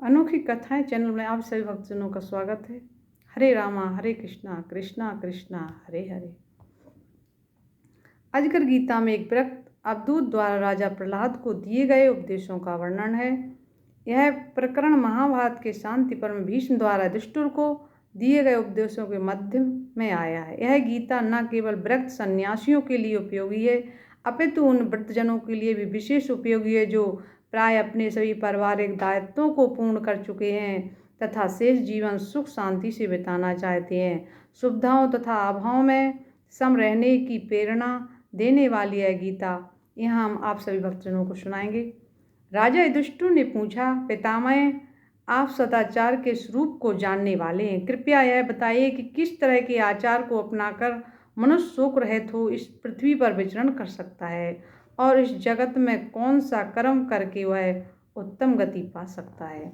अनोखी कथाएं चैनल में आप सभी भक्तजनों का स्वागत है। हरे रामा हरे कृष्णा कृष्णा कृष्णा हरे हरे। अजगर गीता में एक वृत्त अवधूत द्वारा राजा प्रहलाद को दिए गए उपदेशों का वर्णन है। यह प्रकरण महाभारत के शांति पर्व भीष्म द्वारा युधिष्ठिर को दिए गए उपदेशों के माध्यम में आया है। यह गीता न केवल वृत्त सन्यासियों के लिए उपयोगी है, अपितु उन वृत्तजनों के लिए भी विशेष उपयोगी है जो प्राय अपने सभी पारिवारिक दायित्वों को पूर्ण कर चुके हैं तथा शेष जीवन सुख शांति से बिताना चाहते हैं। सुविधाओं तथा अभावों में सम रहने की प्रेरणा देने वाली है गीता। यहाँ हम आप सभी भक्तजनों को सुनाएंगे। राजा युधिष्ठिर ने पूछा, पितामह, आप सदाचार के स्वरूप को जानने वाले हैं, कृपया यह बताइए कि किस तरह के आचार को अपनाकर मनुष्य शोक रहित हो इस पृथ्वी पर विचरण कर सकता है और इस जगत में कौन सा कर्म करके वह उत्तम गति पा सकता है।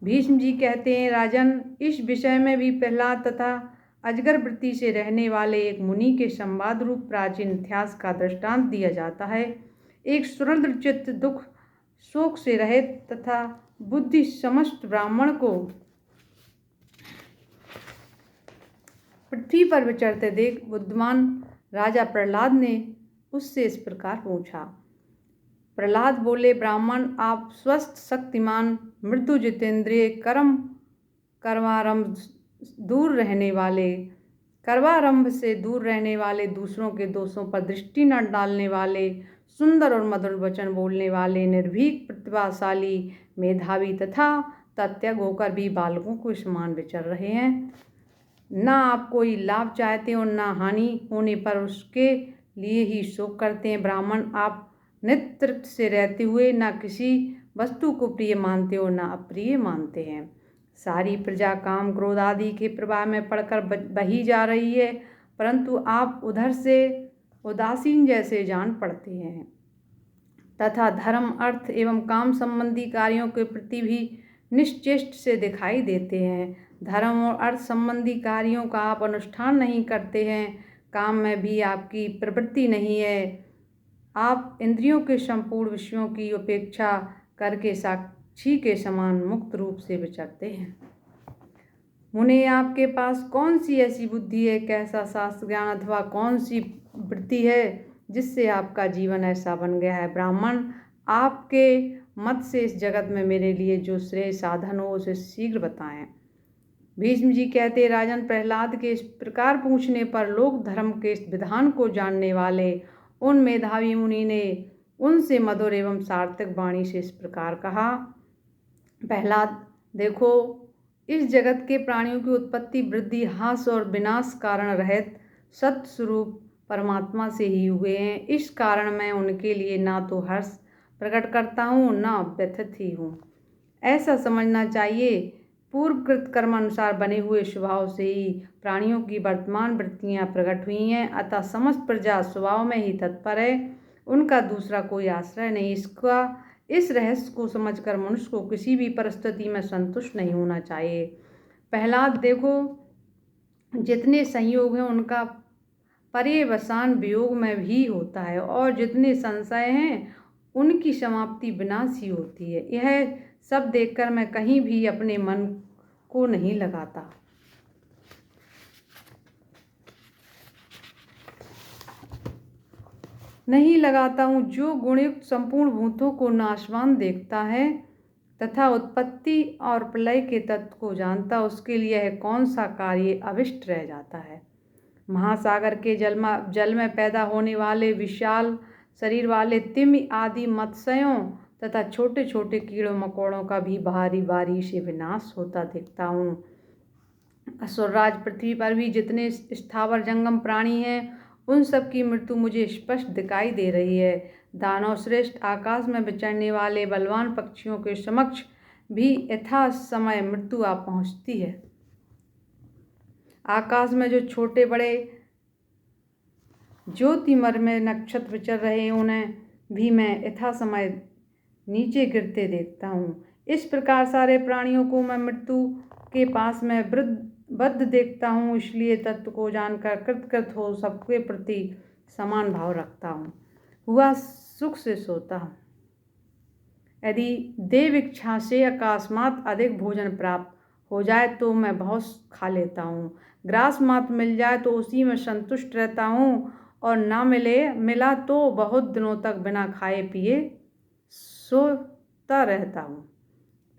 भीष्म जी कहते हैं, राजन, इस विषय में भी प्रहलाद तथा अजगर वृत्ति से रहने वाले एक मुनि के संवाद रूप प्राचीन इतिहास का दृष्टांत दिया जाता है। एक सुरल चित्त दुख शोक से रहित तथा बुद्धि समस्त ब्राह्मण को पृथ्वी पर विचरते देख बुद्धिमान राजा प्रहलाद ने उससे इस प्रकार पूछा। प्रहलाद बोले, ब्राह्मण, आप स्वस्थ शक्तिमान मृदु जितेंद्रिय कर्मारंभ से दूर रहने वाले दूसरों के दोषों पर दृष्टि न डालने वाले, सुंदर और मधुर वचन बोलने वाले, निर्भीक, प्रतिभाशाली, मेधावी तथा तत्याग होकर भी बालकों को समान विचर रहे हैं। न आप कोई लाभ चाहते हो, न हानि होने पर उसके लिए ही शोक करते हैं। ब्राह्मण, आप नित्य तृप्त से रहते हुए न किसी वस्तु को प्रिय मानते हो न अप्रिय मानते हैं। सारी प्रजा काम क्रोध आदि के प्रभाव में पड़कर बही जा रही है, परंतु आप उधर से उदासीन जैसे जान पड़ते हैं तथा धर्म अर्थ एवं काम संबंधी कार्यों के प्रति भी निश्चेष्ट से दिखाई देते हैं। धर्म और अर्थ संबंधी कार्यों का आप अनुष्ठान नहीं करते हैं, काम में भी आपकी प्रवृत्ति नहीं है। आप इंद्रियों के संपूर्ण विषयों की उपेक्षा करके साक्षी के समान मुक्त रूप से विचरते हैं। मुने, आपके पास कौन सी ऐसी बुद्धि है, कैसा शास्त्र ज्ञान अथवा कौन सी वृत्ति है जिससे आपका जीवन ऐसा बन गया है। ब्राह्मण, आपके मत से इस जगत में मेरे लिए जो श्रेय साधन हो उसे शीघ्र बताएं। भीष्म जी कहते, राजन, प्रहलाद के इस प्रकार पूछने पर लोक धर्म के इस विधान को जानने वाले उन मेधावी मुनि ने उनसे मधुर एवं सार्थक वाणी से इस प्रकार कहा। प्रहलाद, देखो, इस जगत के प्राणियों की उत्पत्ति वृद्धि हास और विनाश कारण रहित सत्य स्वरूप परमात्मा से ही हुए हैं। इस कारण मैं उनके लिए ना तो हर्ष प्रकट करता हूँ ना व्यथित ही हूँ। ऐसा समझना चाहिए, पूर्वकृत कर्म अनुसार बने हुए स्वभाव से ही प्राणियों की वर्तमान वृत्तियाँ प्रकट हुई हैं, अतः समस्त प्रजा स्वभाव में ही तत्पर है, उनका दूसरा कोई आश्रय नहीं। इस रहस्य को समझकर मनुष्य को किसी भी परिस्थिति में संतुष्ट नहीं होना चाहिए। प्रहलाद, देखो, जितने संयोग हैं उनका पर्यवसान वियोग में भी होता है और जितने संशय हैं उनकी समाप्ति विनाश ही होती है। यह सब देखकर मैं कहीं भी अपने मन को नहीं लगाता हूँ। जो गुणयुक्त संपूर्ण भूतों को नाशवान देखता है तथा उत्पत्ति और प्रलय के तत्व को जानता, उसके लिए यह कौन सा कार्य अभिष्ट रह जाता है। महासागर के जल में पैदा होने वाले विशाल शरीर वाले तिमि आदि मत्स्यों तथा छोटे छोटे कीड़ों मकोड़ों का भी बारी बारी से विनाश होता देखता हूँ। असुरराज पृथ्वी पर भी जितने स्थावर जंगम प्राणी हैं उन सब की मृत्यु मुझे स्पष्ट दिखाई दे रही है। दानव श्रेष्ठ आकाश में विचरने वाले बलवान पक्षियों के समक्ष भी यथा समय मृत्यु आ पहुँचती है। आकाश में जो छोटे बड़े ज्योतिमर्मय नक्षत्र विचर रहे हैं उन्हें भी मैं यथा समय नीचे गिरते देखता हूँ। इस प्रकार सारे प्राणियों को मैं मृत्यु के पास में बद्ध देखता हूँ, इसलिए तत्व को जानकर कृतकृत हो सबके प्रति समान भाव रखता हूँ। हुआ सुख से सोता हूँ। यदि देव इच्छा से अकस्मात अधिक भोजन प्राप्त हो जाए तो मैं बहुत खा लेता हूँ। ग्रास मात्र मिल जाए तो उसी में संतुष्ट रहता हूँ, और ना मिला तो बहुत दिनों तक बिना खाए पिए सोता रहता हूँ।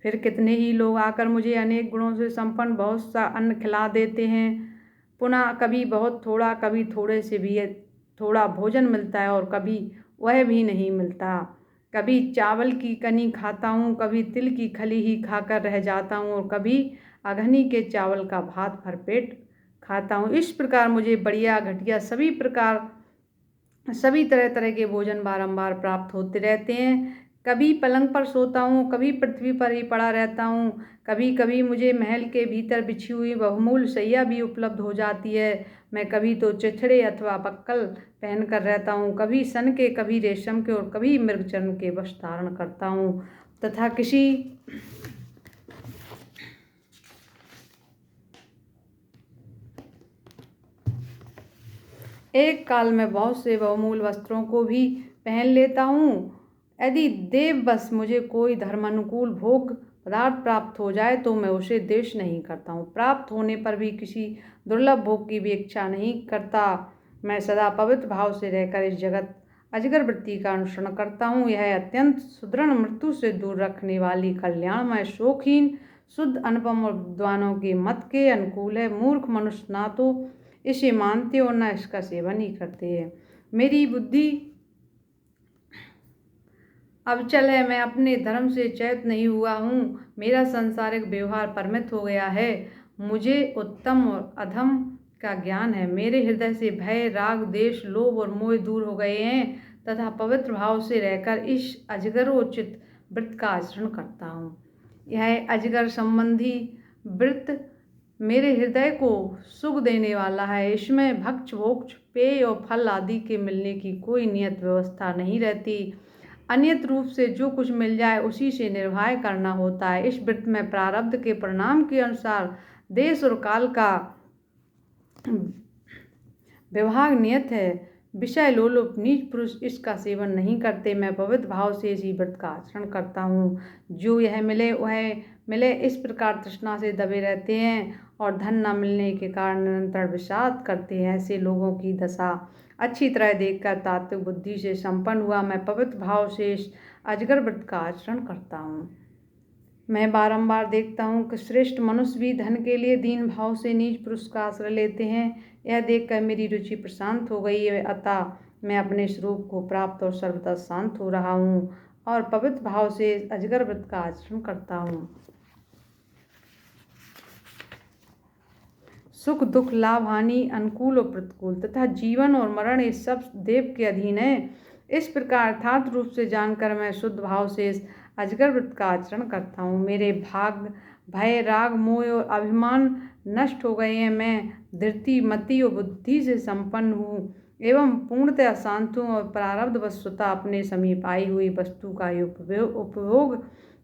फिर कितने ही लोग आकर मुझे अनेक गुणों से संपन्न बहुत सा अन्न खिला देते हैं। पुनः कभी बहुत थोड़ा, कभी थोड़े से भी थोड़ा भोजन मिलता है, और कभी वह भी नहीं मिलता। कभी चावल की कनी खाता हूँ, कभी तिल की खली ही खाकर रह जाता हूँ, और कभी अघनी के चावल का भात भरपेट खाता हूँ। इस प्रकार मुझे बढ़िया घटिया सभी तरह तरह के भोजन बारंबार प्राप्त होते रहते हैं। कभी पलंग पर सोता हूँ, कभी पृथ्वी पर ही पड़ा रहता हूँ। कभी कभी मुझे महल के भीतर बिछी हुई बहुमूल्य शैया भी उपलब्ध हो जाती है। मैं कभी तो चिथड़े अथवा पक्कल पहन कर रहता हूँ, कभी सन के, कभी रेशम के, और कभी मृगचर्म के वस्त्र धारण करता हूँ। तथा एक काल में बहुत से बहुमूल्य वस्त्रों को भी पहन लेता हूँ। यदि देववश मुझे कोई धर्मानुकूल भोग पदार्थ प्राप्त हो जाए तो मैं उसे द्वेष नहीं करता हूँ। प्राप्त होने पर भी किसी दुर्लभ भोग की भी इच्छा नहीं करता। मैं सदा पवित्र भाव से रहकर इस जगत अजगर वृत्ति का अनुसरण करता हूँ। यह अत्यंत सुदृढ़, मृत्यु से दूर रखने वाली, कल्याणमय, शोकहीन, शुद्ध, अनुपम और विद्वानों के मत के अनुकूल है। मूर्ख मनुष्य ना तो इसे मानते और न इसका सेवन ही करते हैं। मेरी बुद्धि अब चल है, मैं अपने धर्म से च्युत नहीं हुआ हूँ। मेरा सांसारिक व्यवहार परिमित हो गया है। मुझे उत्तम और अधम का ज्ञान है। मेरे हृदय से भय, राग, द्वेष, लोभ और मोह दूर हो गए हैं, तथा पवित्र भाव से रहकर इस अजगरोचित व्रत का आचरण करता हूँ। यह अजगर संबंधी व्रत मेरे हृदय को सुख देने वाला है। इसमें भक्ष, भोक्ष, पेय और फल आदि के मिलने की कोई नियत व्यवस्था नहीं रहती। अनियत रूप से जो कुछ मिल जाए उसी से निर्वाह करना होता है। इस व्रत में प्रारब्ध के परिणाम के अनुसार देश और काल का विभाग नियत है। विषय लोलुप नीच पुरुष इसका सेवन नहीं करते। मैं पवित्र भाव से इसी व्रत का आचरण करता हूँ। जो यह मिले वह मिले इस प्रकार तृष्णा से दबे रहते हैं, और धन न मिलने के कारण निरंतर विषाद करते हैं। ऐसे लोगों की दशा अच्छी तरह देखकर तात्विक बुद्धि से संपन्न हुआ मैं पवित्र भाव से इस अजगर व्रत का आचरण करता हूँ। मैं बारंबार देखता हूँ कि श्रेष्ठ मनुष्य भी धन के लिए दीन भाव से नीच पुरुष का आश्रय लेते हैं। यह देखकर मेरी रुचि प्रशांत हो गई है। अतः मैं अपने स्वरूप को प्राप्त और सर्वदा शांत हो रहा हूँ, और पवित्र भाव से अजगर व्रत का आचरण करता हूँ। सुख, दुख, लाभ, हानि, अनुकूल और प्रतिकूल तथा जीवन और मरण, ये सब देव के अधीन है। इस प्रकार यथार्थ रूप से जानकर मैं शुद्ध भाव से इस अजगर व्रत का आचरण करता हूँ। मेरे भाग, भय, राग, मोह और अभिमान नष्ट हो गए हैं। मैं धृति, मति और बुद्धि से संपन्न हूँ एवं पूर्णतः शांत हूँ, और प्रारब्ध वस्तुतः अपने समीप आई हुई वस्तु का उपभोग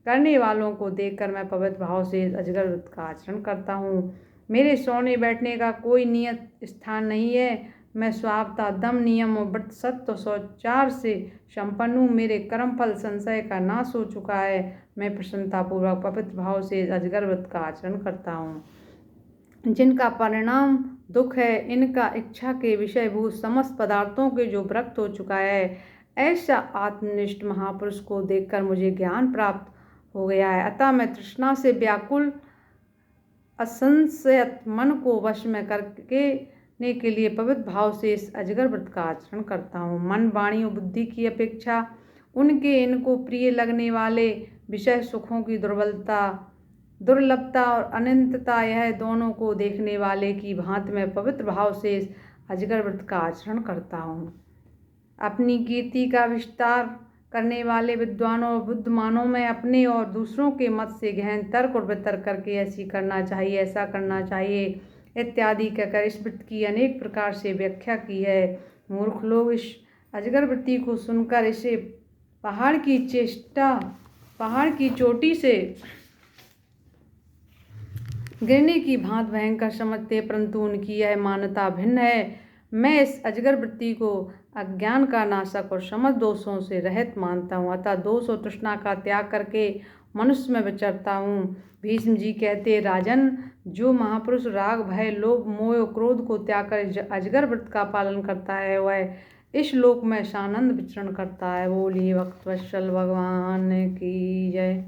करने वालों को देखकर मैं पवित्र भाव से अजगर व्रत का आचरण करता हूँ। मेरे सोने बैठने का कोई नियत स्थान नहीं है। मैं स्वभावतः दम, नियम और व्रत, सत्य और शौचार से संपन्न हूँ। मेरे कर्मफल संशय का नाश हो चुका है। मैं प्रसन्नतापूर्वक पवित्र भाव से अजगर व्रत का आचरण करता हूँ। जिनका परिणाम दुख है, इनका इच्छा के विषयभूत समस्त पदार्थों के जो व्रत हो चुका है, ऐसा आत्मनिष्ठ महापुरुष को देखकर मुझे ज्ञान प्राप्त हो गया है। अतः मैं तृष्णा से व्याकुल असंशयत मन को वश में करने के लिए पवित्र भाव से इस अजगर व्रत का आचरण करता हूँ। मन, वाणी और बुद्धि की अपेक्षा उनके इनको प्रिय लगने वाले विषय सुखों की दुर्लभता और अनंतता, यह दोनों को देखने वाले की भांति मैं पवित्र भाव से इस अजगर व्रत का आचरण करता हूँ। अपनी कीर्ति का विस्तार करने वाले विद्वानों और बुद्धिमानों में अपने और दूसरों के मत से गहन तर्क और वितर्क करके ऐसी करना चाहिए, ऐसा करना चाहिए इत्यादि कहकर इस व्रत की अनेक प्रकार से व्याख्या की है। मूर्ख लोग इस अजगर वृत्ति को सुनकर इसे पहाड़ की चोटी से गिरने की भांति भयंकर समझते, परंतु उनकी यह मान्यता भिन्न है। मैं इस अजगर वृत्ति को अज्ञान का नाशक और समस्त दोषों से रहित मानता हूँ, अतः दोष और तृष्णा का त्याग करके मनुष्य में विचरता हूँ। भीष्म जी कहते, राजन, जो महापुरुष राग, भय, लोभ, मोह और क्रोध को त्याग कर अजगर व्रत का पालन करता है, वह इस लोक में सानंद विचरण करता है। बोलिए भक्त वत्सल भगवान की जय।